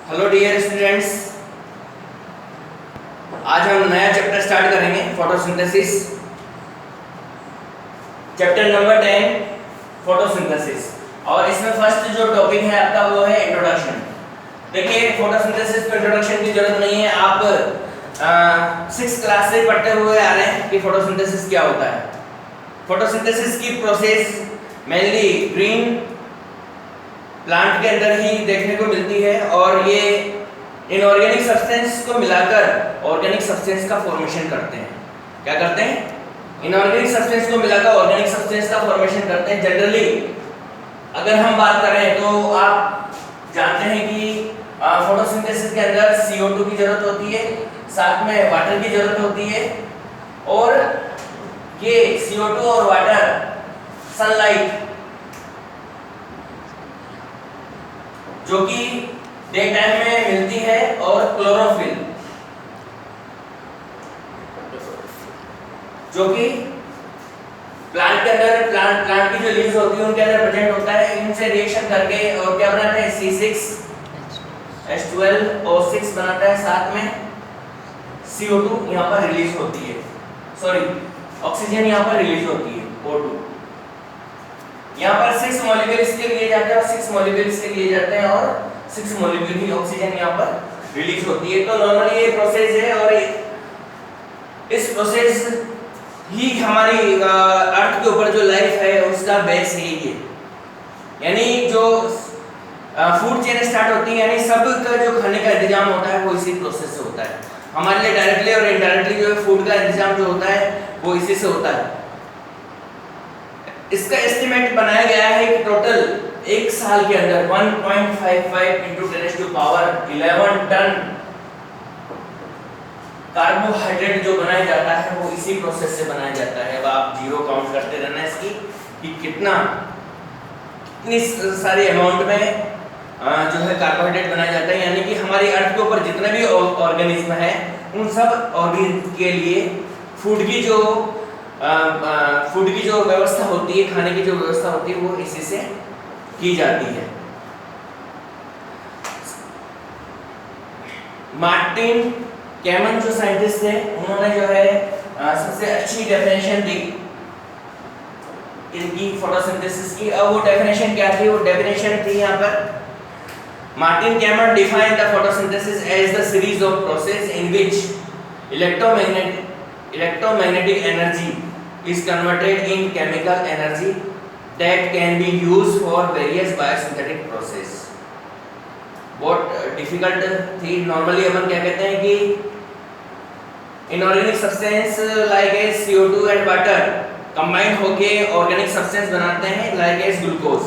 Hello dear students, आज हम नया चैप्टर स्टार्ट करेंगे फोटोसिंथेसिस। Chapter number 10 photosynthesis. और इसमें फर्स्ट जो टॉपिक है आपका वो है इंट्रोडक्शन। देखिए, फोटोसिंथेसिस को इंट्रोडक्शन की जरूरत नहीं है। आप 6th क्लास से पढ़ते हुए आ रहे हैं कि फोटोसिंथेसिस क्या होता है। फोटोसिंथेसिस की प्रोसेस मेनली ग्रीन प्लांट के अंदर ही देखने को मिलती है और ये इनऑर्गेनिक सब्सटेंस को मिलाकर ऑर्गेनिक सब्सटेंस का फॉर्मेशन करते हैं। क्या करते हैं? इनऑर्गेनिक सब्सटेंस को मिलाकर ऑर्गेनिक सब्सटेंस का फॉर्मेशन करते हैं। जनरली अगर हम बात करें तो आप जानते हैं कि फोटोसिंथेसिस के अंदर CO2 की जरूरत होती है, साथ में वाटर की जरूरत होती है। और ये CO2 और वाटर सनलाइट जो कि डे टाइम में मिलती है और क्लोरोफिल जो कि प्लांट के अंदर प्लांट की जो लीव्स होती है उनके अंदर प्रेजेंट होता है। इनसे रिएक्शन करके और क्या बनाते हैं? C6H12O6 बनाता है, साथ में CO2 यहाँ पर रिलीज होती है, सॉरी ऑक्सीजन यहाँ पर रिलीज होती है, O2। यहाँ पर 6 मॉलिक्यूल इसके लिए जाते हैं और 6 मॉलिक्यूल इसके लिए जाते हैं और 6 मॉलिक्यूल ही ऑक्सीजन यहाँ पर रिलीज होती है। तो नॉर्मली ये प्रोसेस है और इस प्रोसेस ही हमारी अर्थ के ऊपर जो लाइफ है उसका बेस है ये। यानी जो फूड चेन स्टार्ट होती है, यानी सब का जो खाने का इंतजाम होता है वो इसी प्रोसेस से होता है। हमारे लिए डायरेक्टली और इनडायरेक्टली जो फूड का इंतजाम जो होता है वो इसी से होता है। इसका एस्टिमेट बनाया गया है कि टोटल एक साल के अंदर 1.55 into 10⁻11 टन कार्बोहाइड्रेट जो बनाया जाता है वो इसी प्रोसेस से बनाया जाता है। अब आप जीरो काउंट करते रहना इसकी कि कितनी सारी अमाउंट में जो है कार्बोहाइड्रेट बनाया जाता है। यानी कि हमारी अर्थ के ऊपर जितने भी ऑर्गेनिज्म है उन सब ऑर्गेनिज्म के लिए फूड की जो व्यवस्था होती है, खाने की जो व्यवस्था होती है वो इसी से की जाती है। मार्टिन कैमन जो साइंटिस्ट थे उन्होंने जो है सबसे अच्छी डेफिनेशन दी इनकी फोटोसिंथेसिस की। अब वो डेफिनेशन क्या थी? वो डेफिनेशन थी यहाँ पर, Martin Kamen defined the photosynthesis as the series of process in which electromagnetic energy is converted in chemical energy that can be used for various biosynthetic process। बहुत डिफिकल्ट थी। नॉर्मली अपन क्या कहते हैं कि inorganic substance like as CO2 एंड water combine होके organic substance बनाते हैं like as glucose.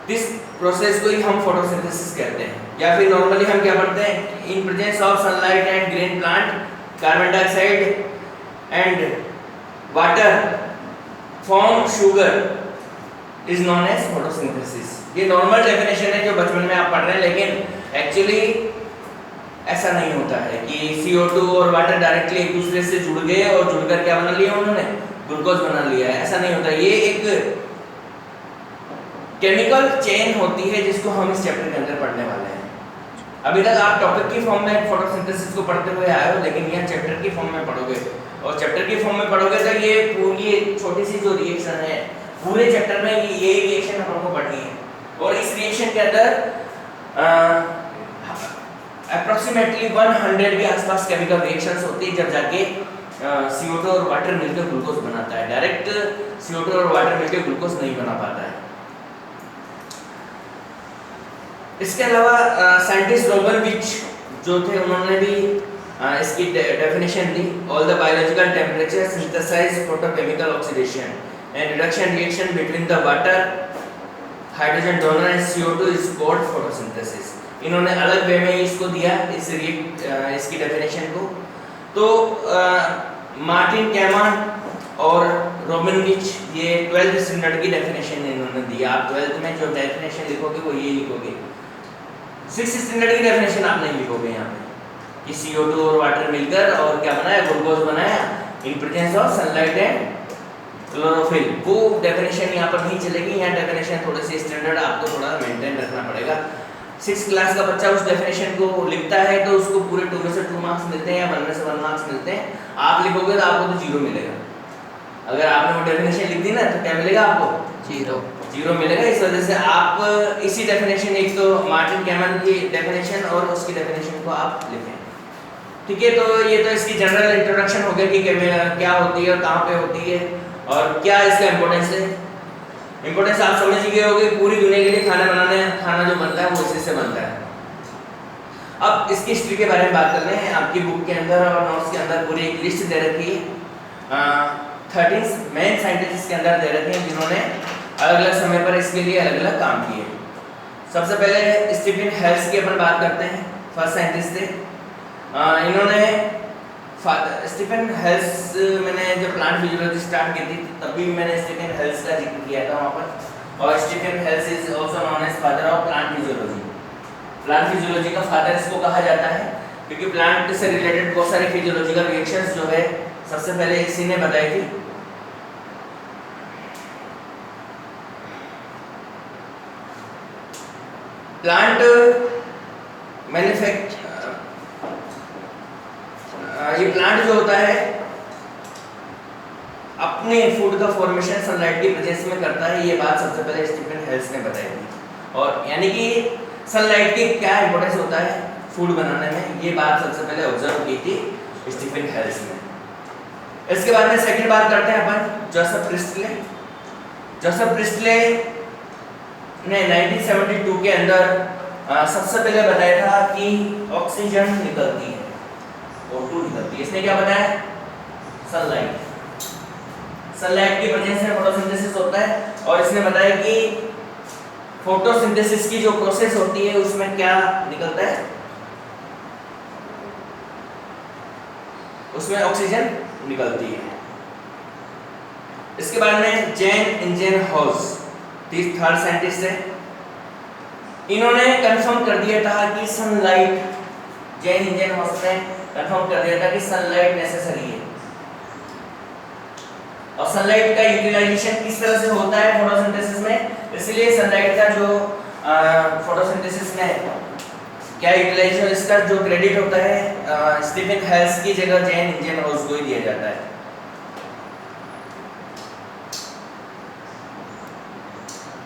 This process को ही हम फोटोसिंथेसिस कहते हैं। या फिर नॉर्मली हम क्या पढ़ते हैं? In presence of sunlight and green plant carbon dioxide and water form sugar is known as photosynthesis। ये नॉर्मल डेफिनेशन है जो बचपन में आप पढ़ रहे हैं, लेकिन एक्चुअली ऐसा नहीं होता है कि CO2 और वाटर डायरेक्टली एक दूसरे से जुड़ गए और जुड़कर क्या बना लिया उन्होंने? ग्लूकोज बना लिया है। ऐसा नहीं होता। ये एक केमिकल चेन होती है जिसको हम इस चैप्टर के अंदर पढ़ने वाले हैं। अभी तक आप टॉपिक की फॉर्म में फोटोसिंथेसिस को पढ़ते हुए आए हो, लेकिन यह चैप्टर की फॉर्म में पढ़ोगे और चैप्टर की फॉर्म में पढ़ोगे तो ये पूरी छोटी सी जो रिएक्शन है पूरे चैप्टर में ये रिएक्शन हमको पढ़नी है। और इस रिएक्शन के अंदर अप्रोक्सीमेटली 100 के आसपास केमिकल रिएक्शंस होती है जब जाके CO2 और वाटर मिलकर ग्लूकोज बनाता है। डायरेक्ट CO2 और वाटर मिलकर ग्लूकोज नहीं बना पाता है। इसके अलावा साइंटिस्ट रोबर्ट जो थे उन्होंने भी इसकी डेफिनेशन दी। All the biological temperature synthesise photochemical oxidation and reduction reaction between the water hydrogen donor and CO2 is called photosynthesis. इन्होंने अलग वे में इसको दिया इसकी डेफिनेशन को। तो मार्टिन कैमन और रोबिनविच ये 12th स्टैंडर्ड की डेफिनेशन इन्होंने दी। आप 12th में जो डेफिनेशन लिखोगे वो ये लिखोगे। 6th स्टैंडर्ड की डेफिनेशन आप नहीं लिखोगे यहाँ पे कि CO2 और वाटर मिलकर और क्या बनाया? ग्लूकोज बनाया in presence of sunlight and chlorophyll. वो डेफिनेशन यहाँ पर नहीं चलेगी। यहाँ डेफिनेशन थोड़ी सी स्टैंडर्ड आपको थोड़ा मेंटेन रखना पड़ेगा। 6 क्लास का बच्चा उस डेफिनेशन को लिखता है तो उसको पूरे 2 में से 2 मार्क्स मिलते हैं या 1 में से 1 मार्क्स मिलते हैं। आप लिखोगे तो आपको तो 0 मिलेगा। अगर आपने वो डेफिनेशन लिख दी ना तो क्या मिलेगा आपको? 0 मिलेगा। इस वजह से आप इसी डेफिनेशन, एक तो मार्टिन कैमन की डेफिनेशन और उसकी डेफिनेशन को आप लिखें। ठीक है, तो ये तो इसकी जनरल इंट्रोडक्शन हो गया कि क्या होती है और कहाँ पे होती है और क्या इसका इम्पोर्टेंस है। इम्पोर्टेंस आप समझ ही गए होगे, पूरी दुनिया के लिए खाना जो बनता है वो इसी से बनता है। अब इसकी हिस्ट्री के बारे में बात कर रहे हैं। आपकी बुक के अंदर और नोट्स के अंदर पूरी एक लिस्ट दे रखी है। 13 मेन साइंटिस्ट के अंदर दे रखे हैं जिन्होंने अलग अलग समय पर इसके लिए अलग अलग काम किए। सबसे पहले स्टीफन हेल्स की अपन बात करते हैं, फर्स्ट साइंटिस्ट थे। इन्होंने स्टीफन हेल्स, मैंने जब प्लांट फिजियोलॉजी स्टार्ट की थी तब भी मैंने स्टीफन हेल्स का जिक्र किया था वहाँ पर। और Stephen Hales is also known as father of plant physiology. Plant physiology का फादर इसको कहा जाता है क्योंकि प्लांट से रिलेटेड बहुत सारे फिजियोलॉजिकल रिएक्शंस जो है सबसे पहले इसी ने बताई थी। प्लांट ये प्लांट जो होता है अपने फूड का फॉर्मेशन सनलाइट की प्रेजेंस में करता है। ये बात सबसे पहले स्टीफन हेल्स ने बताई थी। और यानी कि सनलाइट की क्या इंपॉर्टेंस होता है फूड बनाने में, ये बात सबसे पहले ऑब्जर्व की थी स्टीफन हेल्स ने। इसके बाद में सेकंड बात करते हैं अपन जोसेफ प्रिस्टले। जोसेफ प्रिस्टले ने 1972 के अंदर सबसे पहले बताया था कि ऑक्सीजन निकलती है, O2 निकलती है। इसने क्या बताया? सनलाइट की प्रेजेंस में फोटोसिंथेसिस होता है। और इसने बताया कि फोटोसिंथेसिस की जो प्रोसेस होती है उसमें क्या निकलता है, उसमें ऑक्सीजन निकलती है। इसके बाद में जैन इंजनहाउस थर्ड साइंटिस्ट है। इन्होंने कंफर्म कर दिया था कि सनलाइट, जैन इंजनहाउस ने कंफर्म कर दिया था कि सनलाइट नेसेसरी है। और सनलाइट का यूटिलाइजेशन किस तरह से होता है फोटोसिंथेसिस में, इसलिए सनलाइट का जो फोटोसिंथेसिस में क्या यूटिलाइजेशन, इसका जो क्रेडिट होता है स्टीफन हेल्स की जगह जैन इंजनहाउस को ही दिया जाता है।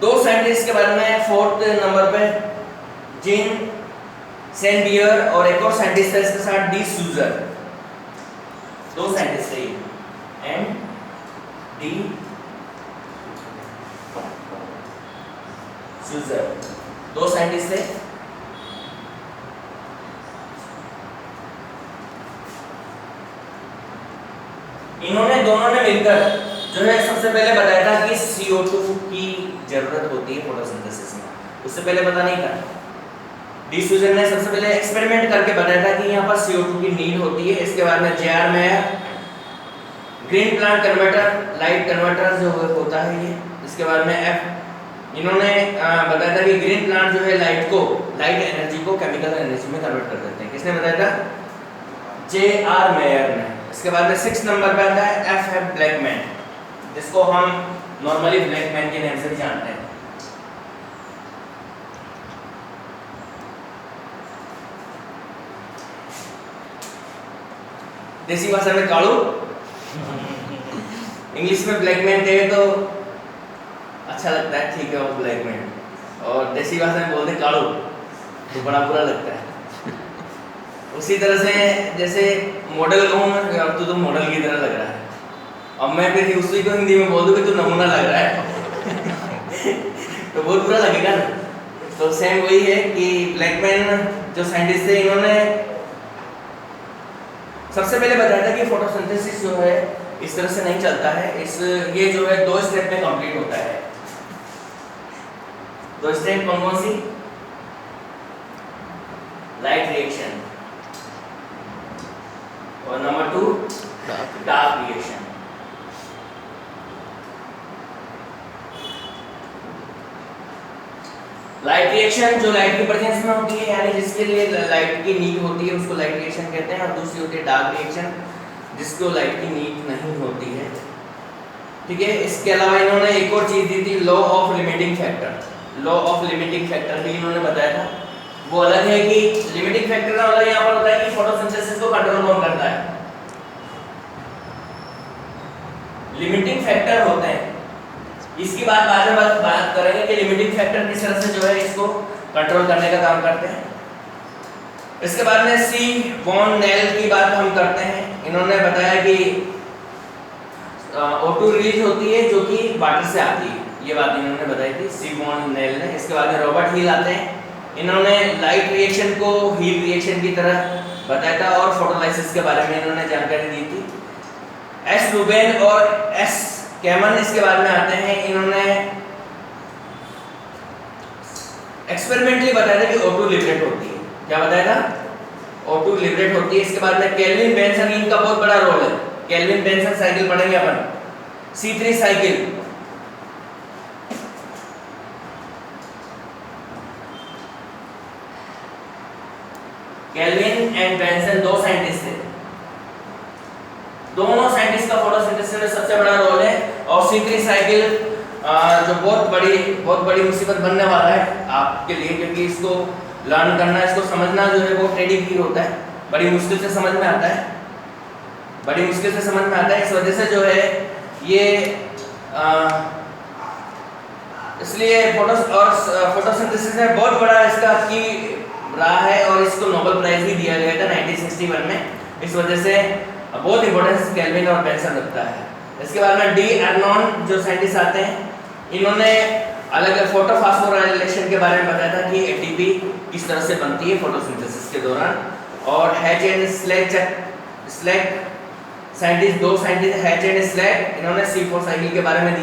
दो साइंटिस्ट के बारे में फोर्थ नंबर पे जीन सेनबियर और एक और साइंटिस्ट है इसके साथ डी सूजर। दो साइंटिस्ट है एंड डी सूजर, दो साइंटिस्ट है। इन्होंने दोनों ने मिलकर जो है सबसे पहले बताया था कि CO2 की जरूरत होती है फोटोसिंथेसिस में, उससे पहले पता नहीं था। डी सूजन ने सबसे पहले एक्सपेरिमेंट करके बताया था कि यहाँ पर CO2 की नीड होती है। इसके बाद में JR में green plant converter, light converter जो होता है ये। इसके बाद में F इन्होंने बताया था कि ग्रीन प्लांट जो है लाइट एनर्जी को केमिकल एनर्जी में कन्वर्ट कर देते हैं। किसने बताया था? JR मेयर ने। इसके बाद में 6 नंबर पे आता है F ब्लैकमैन, जिसको हम नॉर्मली ब्लैकमैन के नाम से भी जानते हैं। देसी भाषा में कालू, इंग्लिश में ब्लैकमैन कहे तो अच्छा लगता है, ठीक है वो ब्लैकमैन, और देसी भाषा में बोलते कालू तो बड़ा बुरा लगता है। उसी तरह से जैसे मॉडल कहूँ मैं, अब तो मॉडल की तरह लग रहा है, अब मैं फिर उसी को हिंदी में बोल दूँ कि तू नमूना लग रहा है तो बहुत बुरा लगेगा ना। तो सेम वही है कि ब्लैकमैन जो साइंटिस्ट थे, इन्होंने सबसे पहले बताया था कि फोटोसिंथेसिस जो है इस तरह से नहीं चलता है। ये जो है 2 स्टेप में कंप्लीट होता है। 2 स्टेप कौन कौन सी? लाइट रिएक्शन और number 2 dark reaction. Light reaction जो लाइट की प्रेजेंस में होती है, यानी जिसके लिए लाइट की नीड होती है उसको लाइट रिएक्शन कहते हैं। और दूसरी होती है डार्क रिएक्शन, जिसको लाइट की नीड नहीं होती है। ठीक है, इसके अलावा इन्होंने एक और चीज दी थी, law of limiting factor. Law of limiting factor भी इन्होंने बताया था वो अलग है कि लिमिटिंग फैक्टर का मतलब यहाँ पर होता है कि फोटोसिंथेसिस को कंट्रोल कौन करता है। लिमिटिंग फैक्टर होते हैं, इसकी बात बाद में बात करेंगे कि लिमिटिंग फैक्टर किस तरह से जो है इसको कंट्रोल करने का काम करते हैं। इसके बाद में सी वॉन नेल की बात हम करते हैं। इन्होंने बताया कि O2 रिलीज होती है जो कि वाटर से आती है, ये बात इन्होंने बताई थी सी वॉन नेल ने। इसके बाद में रॉबर्ट हिल आते हैं, इन्होंने लाइट रिएक्शन को हीट रिएक्शन की तरह बताया था और फोटोलाइसिस के बारे में इन्होंने जानकारी दी थी। एस रूबेन और एस कैमन इसके बाद में आते हैं, इन्होंने एक्सपेरिमेंटली बताया था कि O2 लिबरेट होती है। क्या बताया था? O2 लिबरेट होती है। इसके बाद में केल्विन बेंसन, इनका बहुत बड़ा रोल है। केल्विन बेंसन साइकिल पढ़ेंगे अपन, C3 cycle. Kelvin and Benson दो साइंटिस्ट थे, दोनों साइंटिस्ट का फोटोसिंथेसिस में सबसे बड़ा रोल है। और C3 साइकिल जो बहुत बड़ी मुसीबत बनने वाला है आपके लिए, क्योंकि इसको लर्न करना, इसको समझना जो है वो टेढ़ी भी होता है, बड़ी मुश्किल से समझ में आता है, बड़ी मुश्किल से समझ में आता है। इस वजह से जो है ये इसलिए फोटोसिंथेसिस में बहुत बड़ा इसका की रहा है और इसको नोबेल प्राइज भी दिया गया था 1961 में। इस वजह से बहुत इंपॉर्टेंस केल्विन और बेंसन रखता है। इसके बाद में डी अर्नोन जो साइंटिस्ट आते हैं, इन्होंने अलग फोटोफॉस्फोराइलेशन के बारे में बताया था कि एटीपी किस तरह से बनती है फोटोसिंथेसिस के दौरान। और हैच एंड स्लैक साइंटिस्ट, दो साइंटिस्ट हैच एंड स्लैक, इन्होंने C4 साइकिल के बारे में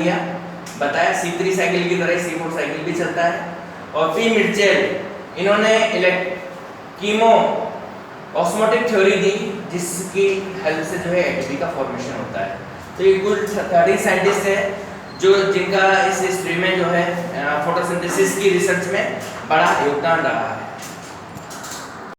बताया। C3 साइकिल की तरह C4 साइकिल भी चलता है। और पी मिटचेल, इन्होंने कीमो ऑस्मोटिक थ्योरी दी जिसकी हेल्प से जो है एटीपी का फॉर्मेशन होता है। तो ये कुल 30 साइंटिस्ट है जिनका इस हिस्ट्री में जो है फोटोसिंथेसिस की रिसर्च में बड़ा योगदान रहा है।